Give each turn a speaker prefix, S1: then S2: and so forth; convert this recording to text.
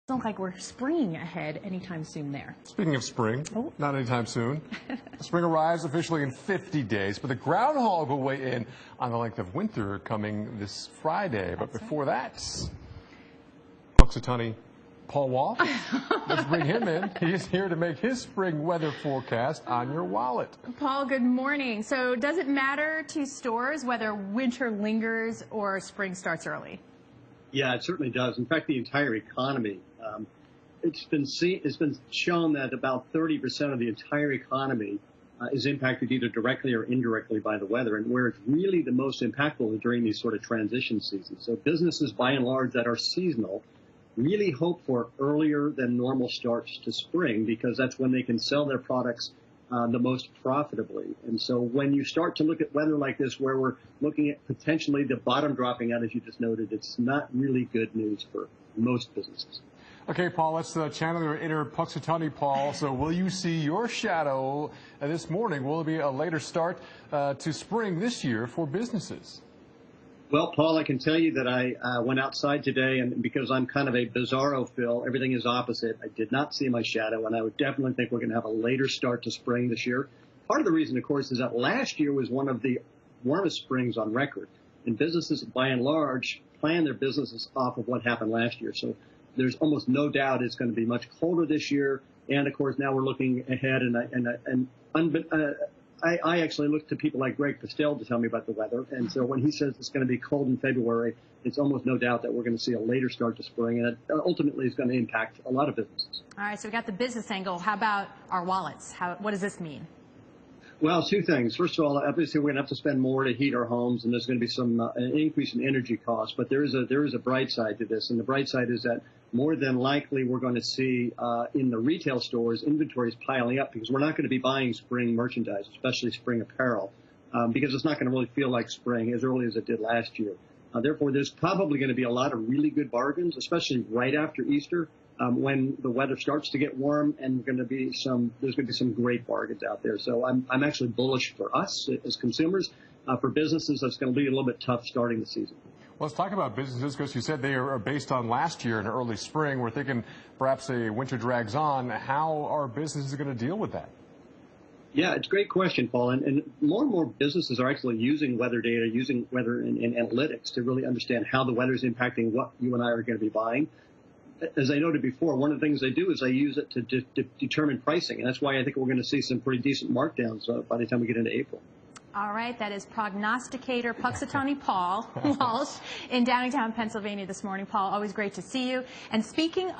S1: Don't like we're spring ahead anytime soon there.
S2: Speaking of spring,
S1: Oh.
S2: not anytime soon. Spring arrives officially in 50 days, but the groundhog will weigh in on the length of winter coming this Friday. But before that, Punxsutawney Paul Walsh. Let's bring him in. He is here to make his spring weather forecast on your wallet.
S1: Paul, good morning. So does it matter to stores whether winter lingers or spring starts early?
S3: Yeah, it certainly does. In fact, the entire economy. It's been shown that about 30% of the entire economy is impacted either directly or indirectly by the weather, and where it's really the most impactful is during these sort of transition seasons. So businesses, by and large, that are seasonal really hope for earlier than normal starts to spring, because that's when they can sell their products the most profitably. And so when you start to look at weather like this, where we're looking at potentially the bottom dropping out, as you just noted, it's not really good news for most businesses.
S2: Okay, Paul, let's channel your inner Punxsutawney Paul. So will you see your shadow this morning? Will it be a later start to spring this year for businesses?
S3: Well, Paul, I can tell you that I went outside today, and because I'm kind of a bizarro Phil, everything is opposite. I did not see my shadow, and I would definitely think we're going to have a later start to spring this year. Part of the reason, of course, is that last year was one of the warmest springs on record, and businesses, by and large, plan their businesses off of what happened last year. So there's almost no doubt it's going to be much colder this year. And, of course, now we're looking ahead, I actually look to people like Greg Postel to tell me about the weather. And so when he says it's going to be cold in February, it's almost no doubt that we're going to see a later start to spring. And it ultimately is going to impact a lot of businesses.
S1: All right, so we got the business angle. How about our wallets? What does this mean?
S3: Well, two things. First of all, obviously we're going to have to spend more to heat our homes, and there's going to be some an increase in energy costs. But there is a bright side to this, and the bright side is that more than likely we're going to see in the retail stores inventories piling up, because we're not going to be buying spring merchandise, especially spring apparel, because it's not going to really feel like spring as early as it did last year. Therefore, there's probably going to be a lot of really good bargains, especially right after Easter. When the weather starts to get warm, and there's going to be some great bargains out there. So I'm actually bullish for us as consumers. For businesses, that's going to be a little bit tough starting the season.
S2: Well, let's talk about businesses, because you said they are based on last year in early spring. We're thinking perhaps a winter drags on. How are businesses going to deal with that?
S3: Yeah, it's a great question, Paul. And more businesses are actually using weather data, using weather and analytics to really understand how the weather is impacting what you and I are going to be buying. As I noted before, one of the things they do is they use it to determine pricing. And that's why I think we're going to see some pretty decent markdowns by the time we get into April.
S1: All right, that is prognosticator Punxsutawney Paul Walsh in Downingtown, Pennsylvania this morning. Paul, always great to see you. And speaking